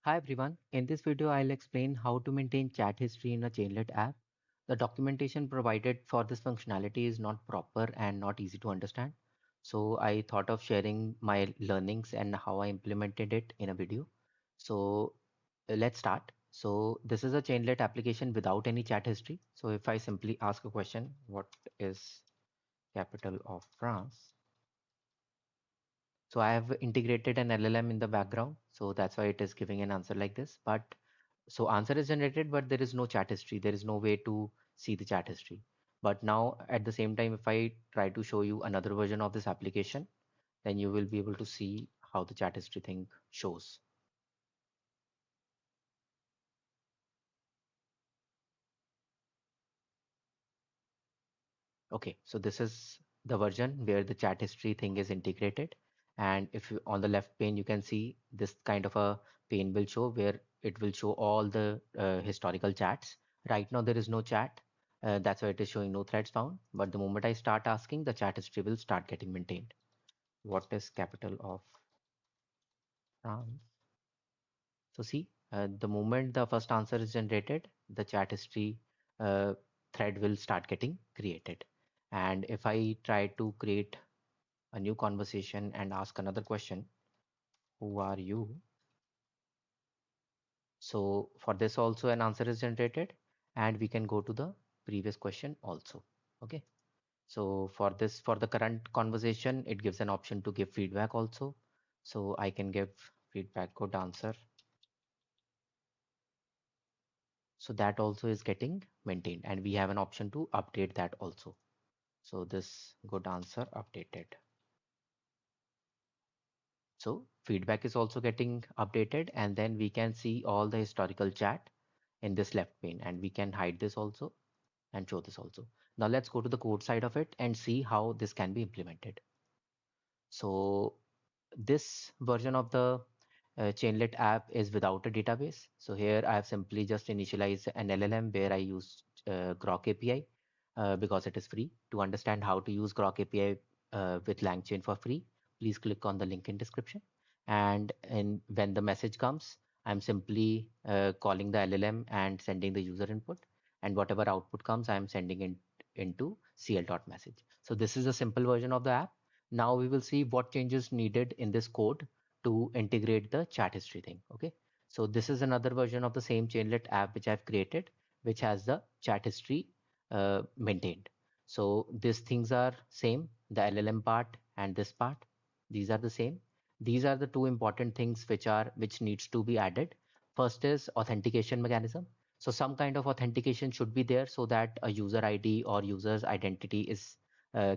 Hi everyone, in this video I'll explain how to maintain chat history in a Chainlit app. The documentation provided for this functionality is not proper and not easy to understand. So I thought of sharing my learnings and how I implemented it in a video. So let's start. So this is a Chainlit application without any chat history. So if I simply ask a question, what is capital of France? So I have integrated an LLM in the background. So that's why it is giving an answer like this. But so answer is generated, but there is no chat history. There is no way to see the chat history. But now at the same time, if I try to show you another version of this application, then you will be able to see how the chat history thing shows. Okay, so this is the version where the chat history thing is integrated. And if you, on the left pane, you can see this kind of a pane will show where it will show all the historical chats. Right now, there is no chat. That's why it is showing no threads found. But the moment I start asking, the chat history will start getting maintained. What is capital of France? So see, the moment the first answer is generated, the chat history uh, thread will start getting created. And if I try to create a new conversation and ask another question, who are you? So for this also an answer is generated and we can go to the previous question also. Okay. So for this, for the current conversation, it gives an option to give feedback also. So I can give feedback, good answer. So that also is getting maintained and we have an option to update that also. So this good answer updated. So feedback is also getting updated and then we can see all the historical chat in this left pane and we can hide this also and show this also. Now let's go to the code side of it and see how this can be implemented. So this version of the Chainlit app is without a database. So here I have simply just initialized an LLM where I use Grok API because it is free. To understand how to use Grok API with LangChain for free, please click on the link in description. And when the message comes, I'm simply calling the LLM and sending the user input. And whatever output comes, I'm sending it into cl.message. So this is a simple version of the app. Now we will see what changes needed in this code to integrate the chat history thing. Okay. So this is another version of the same Chainlit app which I've created, which has the chat history maintained. So these things are same, the LLM part and this part, these are the same. These are the two important things which needs to be added. First is authentication mechanism. So some kind of authentication should be there so that a user ID or user's identity is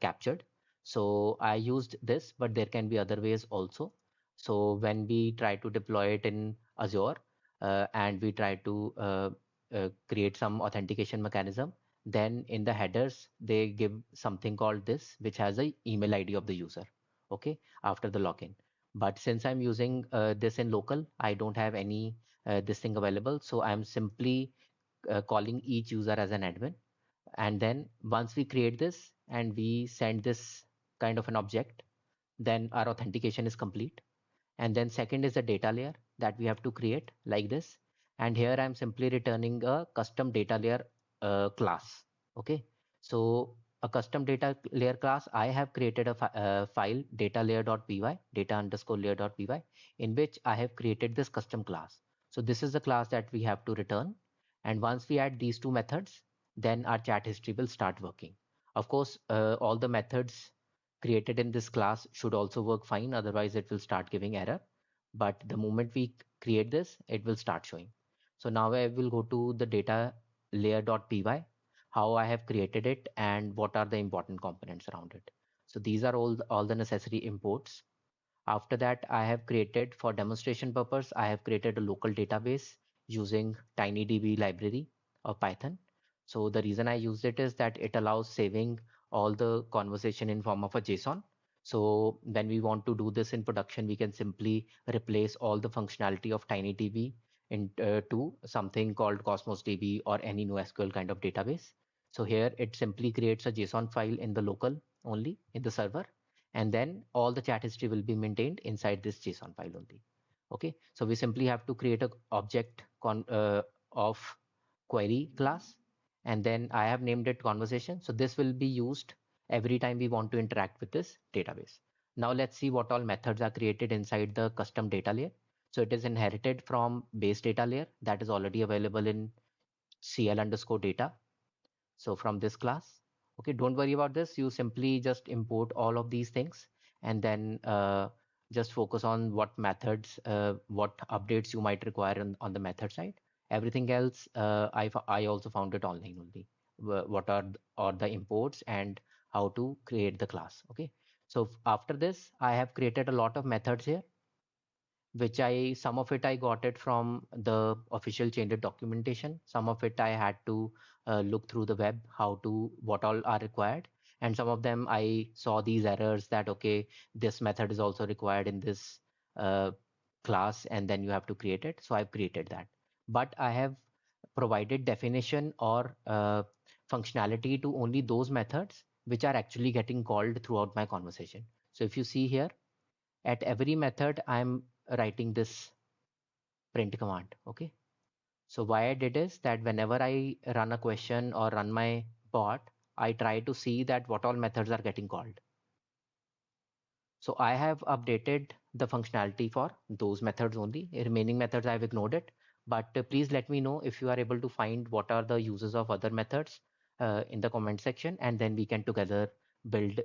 captured. So I used this, but there can be other ways also. So when we try to deploy it in Azure and we try to create some authentication mechanism, then in the headers, they give something called this, which has a email ID of the user, okay, after the login. But since I'm using this in local, I don't have any this thing available. So I'm simply calling each user as an admin. And then once we create this and we send this kind of an object, then our authentication is complete. And then second is the data layer that we have to create like this. And here I'm simply returning a custom data layer class. Okay. So a custom data layer class, I have created a file data layer.py, data underscore layer.py, in which I have created this custom class. So this is the class that we have to return. And once we add these two methods, then our chat history will start working. Of course, all the methods created in this class should also work fine. Otherwise, it will start giving error. But the moment we create this, it will start showing. So now I will go to the data layer.py, how I have created it and what are the important components around it. So these are all the necessary imports. After that, I have created for demonstration purpose, I have created a local database using TinyDB library of Python. So the reason I used it is that it allows saving all the conversation in form of a JSON. So when we want to do this in production, we can simply replace all the functionality of TinyDB into something called Cosmos DB or any NoSQL kind of database. So here it simply creates a JSON file in the local only in the server, and then all the chat history will be maintained inside this JSON file only. Okay, so we simply have to create a object of query class, and then I have named it conversation. So this will be used every time we want to interact with this database. Now let's see what all methods are created inside the custom data layer. So it is inherited from base data layer that is already available in cl underscore data. So from this class, okay, don't worry about this. You simply just import all of these things, and then just focus on what methods, what updates you might require on the method side. Everything else, I also found it online only. What are the imports and how to create the class. Okay. So after this, I have created a lot of methods here, which some of it I got it from the official Chainlit documentation. Some of it I had to look through the web, what all are required. And some of them I saw these errors that, okay, this method is also required in this uh, class, and then you have to create it. So I've created that. But I have provided definition or functionality to only those methods which are actually getting called throughout my conversation. So if you see here, at every method, I'm writing this print command. Okay. So why I did is that whenever I run a question or run my bot, I try to see that what all methods are getting called. So I have updated the functionality for those methods only. Remaining methods I've ignored it. But please let me know if you are able to find what are the uses of other methods in the comment section, and then we can together build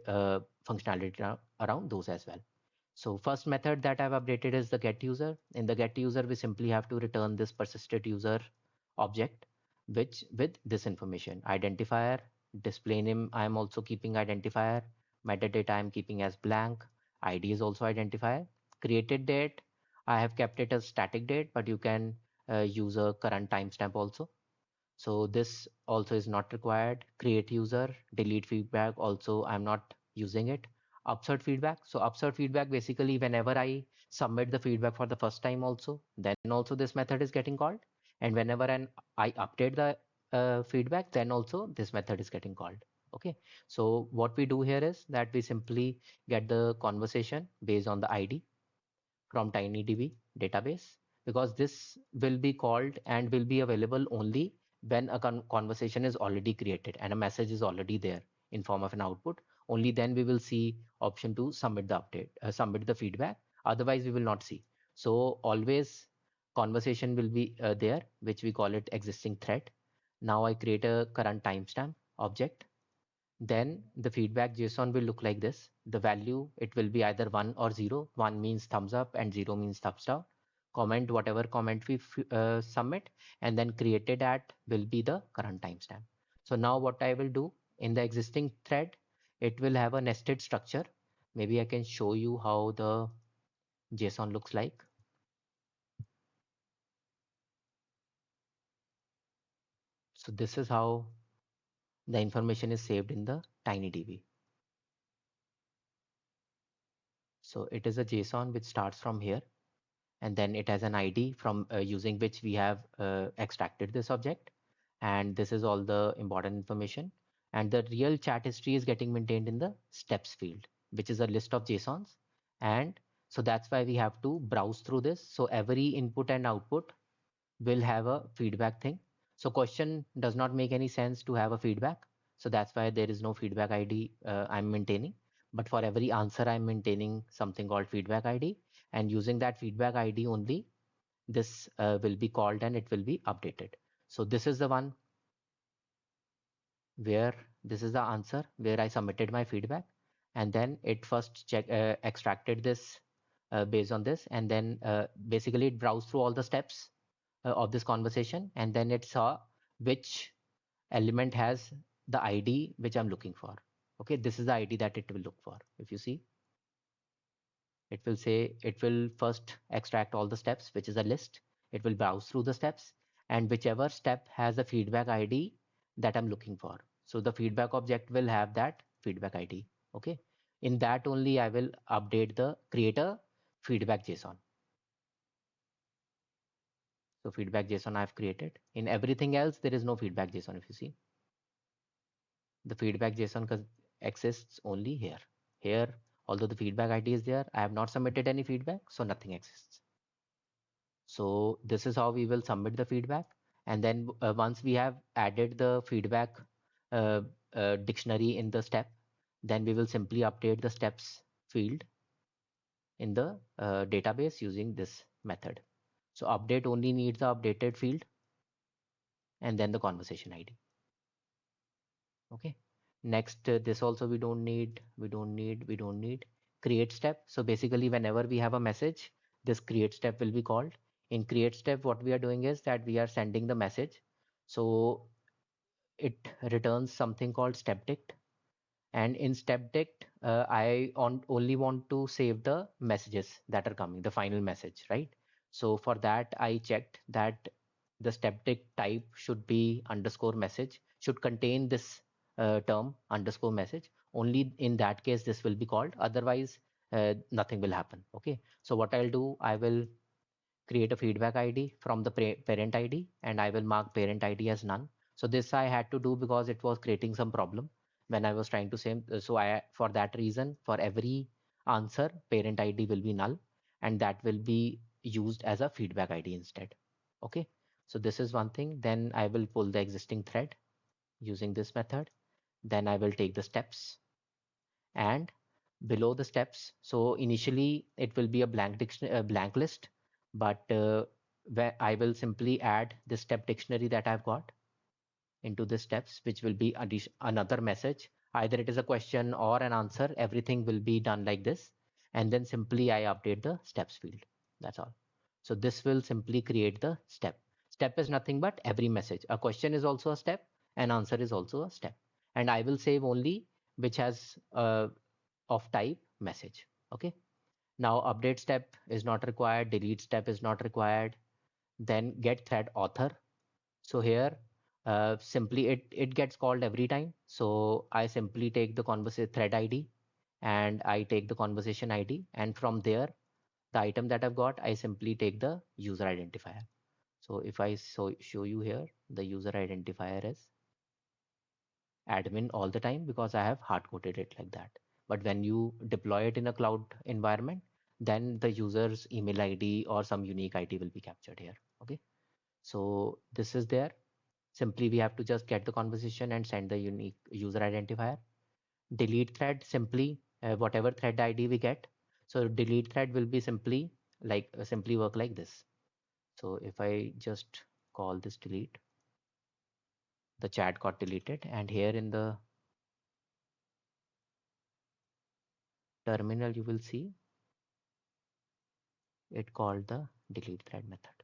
functionality around those as well. So first method that I've updated is the get user. In the get user, we simply have to return this persisted user object, which with this information, identifier, display name, I'm also keeping identifier, metadata I'm keeping as blank, ID is also identifier. Created date, I have kept it as static date, but you can use a current timestamp also. So this also is not required. Create user, delete feedback. Also, I'm not using it. Upsert feedback. So upsert feedback, basically whenever I submit the feedback for the first time also, then also this method is getting called. And whenever I update the feedback, then also this method is getting called. Okay. So what we do here is that we simply get the conversation based on the ID from TinyDB database, because this will be called and will be available only when a conversation is already created and a message is already there in form of an output. Only then we will see option to submit the update, submit the feedback. Otherwise, we will not see. So always conversation will be there, which we call it existing thread. Now I create a current timestamp object, then the feedback JSON will look like this. The value, it will be either 1 or 0. 1 means thumbs up and 0 means thumbs down. Comment, whatever comment we submit, and then created at will be the current timestamp. So now what I will do in the existing thread, it will have a nested structure. Maybe I can show you how the JSON looks like. So this is how the information is saved in the TinyDB. So it is a JSON which starts from here, and then it has an ID from using which we have extracted this object. And this is all the important information. And the real chat history is getting maintained in the steps field, which is a list of JSONs. And so that's why we have to browse through this. So every input and output will have a feedback thing. So question does not make any sense to have a feedback. So that's why there is no feedback ID I'm maintaining. But for every answer, I'm maintaining something called feedback ID. And using that feedback ID only, this will be called and it will be updated. So this is the one where this is the answer where I submitted my feedback. And then it first extracted this based on this. And then basically it browsed through all the steps of this conversation, and then it saw which element has the ID which I'm looking for. Okay, this is the ID that it will look for. If you see, it will say it will first extract all the steps, which is a list. It will browse through the steps, and whichever step has the feedback ID that I'm looking for. So the feedback object will have that feedback ID. Okay, in that only I will update the create a feedback JSON. So feedback JSON I've created. In everything else, there is no feedback JSON. If you see, the feedback JSON exists only here. Here, although the feedback ID is there, I have not submitted any feedback, so nothing exists. So this is how we will submit the feedback. And then once we have added the feedback uh, dictionary in the step, then we will simply update the steps field in the database using this method. So update only needs the updated field and then the conversation ID. Okay. Next, this also we don't need create step. So basically, whenever we have a message, this create step will be called. In create step, what we are doing is that we are sending the message. So it returns something called step dict. And in step dict, only want to save the messages that are coming, the final message, right? So for that, I checked that the step dict type should be underscore message, should contain this term underscore message. Only in that case, this will be called. Otherwise, nothing will happen. Okay. So what I'll do, I will create a feedback ID from the parent ID and I will mark parent ID as none. So this I had to do because it was creating some problem when I was trying to say. So for that reason, for every answer, parent ID will be null and that will be used as a feedback ID instead. Okay. So this is one thing. Then I will pull the existing thread using this method. Then I will take the steps and below the steps. So initially it will be a blank list, but where I will simply add the step dictionary that I've got into the steps, which will be another message. Either it is a question or an answer. Everything will be done like this. And then simply I update the steps field. That's all. So this will simply create the step. Step is nothing but every message. A question is also a step. An answer is also a step. And I will save only which has of type message. Okay. Now update step is not required. Delete step is not required. Then get thread author. So here, simply it gets called every time. So I simply take the conversation thread ID and I take the conversation ID, and from there, the item that I've got, I simply take the user identifier. So if I show you here, the user identifier is admin all the time because I have hard coded it like that. But when you deploy it in a cloud environment, then the user's email ID or some unique ID will be captured here. Okay. So this is there. Simply we have to just get the conversation and send the unique user identifier. Delete thread, simply whatever thread ID we get. So delete thread will be simply simply work like this. So if I just call this delete, the chat got deleted, and here in the terminal you will see it called the delete thread method.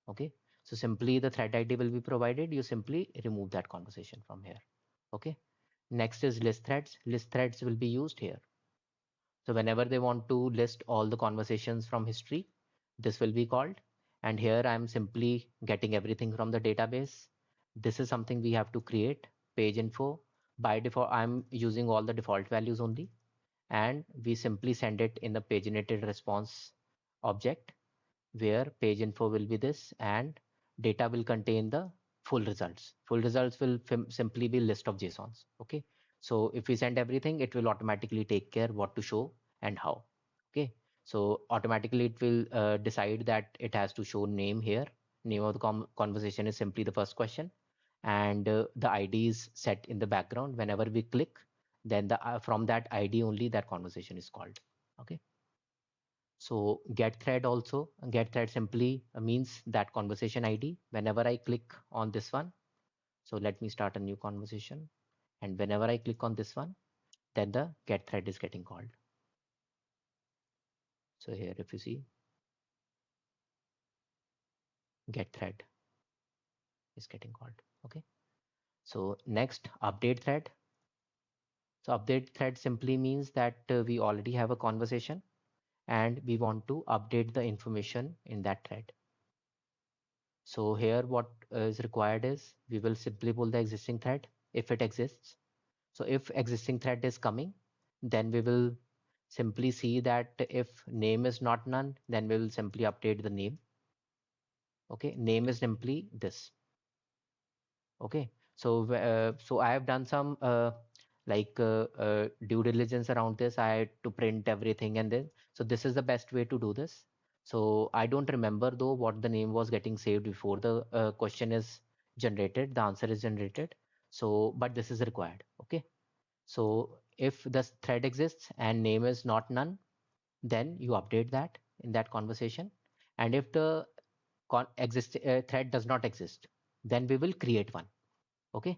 Okay. So simply the thread ID will be provided. You simply remove that conversation from here. Okay. Next is list threads. List threads will be used here. So whenever they want to list all the conversations from history, this will be called. And here I'm simply getting everything from the database. This is something we have to create. Page info. By default, I'm using all the default values only. And we simply send it in the paginated response object where page info will be this and data will contain the full results. Full results will simply be list of JSONs. Okay. So if we send everything, it will automatically take care what to show and how. Okay. So automatically it will decide that it has to show name here. Name of the conversation is simply the first question. And the ID is set in the background. Whenever we click, then from that ID only that conversation is called. Okay. So get thread also, get thread simply means that conversation ID. Whenever I click on this one, so let me start a new conversation. And whenever I click on this one, then the get thread is getting called. So here, if you see, get thread is getting called. Okay. So next, update thread. So update thread simply means that we already have a conversation and we want to update the information in that thread. So here what is required is we will simply pull the existing thread if it exists. So if existing thread is coming, then we will simply see that if name is not none, then we will simply update the name. Okay, name is simply this. Okay, so I have done some due diligence around this. I had to print everything and then so this is the best way to do this. So I don't remember though what the name was getting saved before the question is generated, the answer is generated. So, but this is required. Okay. So if the thread exists and name is not none, then you update that in that conversation. And if the thread does not exist, then we will create one. Okay.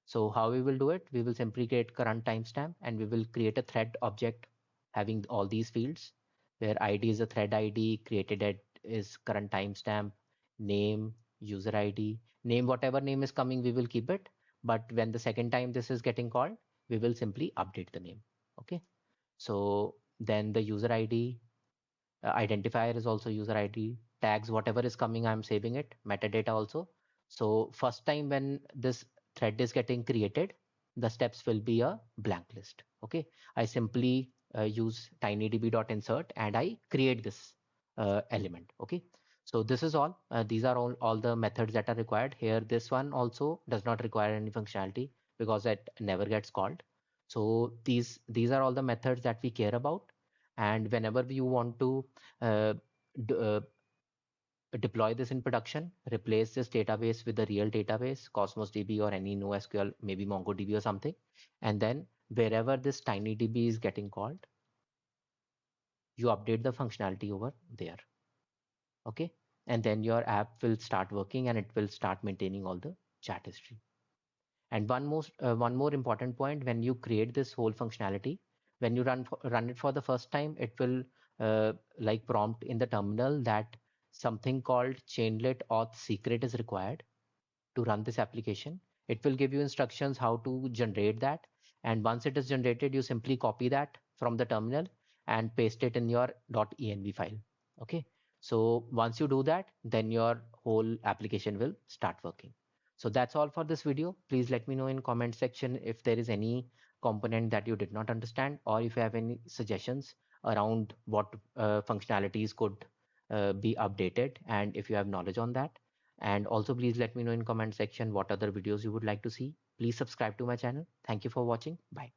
So how we will do it? We will simply create current timestamp and we will create a thread object having all these fields where ID is a thread ID, created at is current timestamp, name, user ID, name, whatever name is coming, we will keep it. But when the second time this is getting called, we will simply update the name. Okay. So then the user ID identifier is also user ID, tags, whatever is coming, I'm saving it, metadata also. So first time when this thread is getting created, the steps will be a blank list. Okay, I simply use tinydb.insert and I create this element. Okay, so this is all. These are all the methods that are required here. This one also does not require any functionality because it never gets called. So these are all the methods that we care about. And whenever you want to uh, d- uh, deploy this in production, replace this database with a real database, Cosmos DB or any NoSQL, maybe MongoDB or something. And then wherever this TinyDB is getting called, you update the functionality over there. Okay. And then your app will start working and it will start maintaining all the chat history. And one more important point, when you create this whole functionality, when you run it for the first time, it will like prompt in the terminal that something called chainlit auth secret is required to run this application. It will give you instructions how to generate that. And once it is generated, you simply copy that from the terminal and paste it in your .env file. Okay. So once you do that, then your whole application will start working. So that's all for this video. Please let me know in comment section if there is any component that you did not understand, or if you have any suggestions around what functionalities could be updated, and if you have knowledge on that. And also please let me know in comment section what other videos you would like to see. Please subscribe to my channel. Thank you for watching. Bye.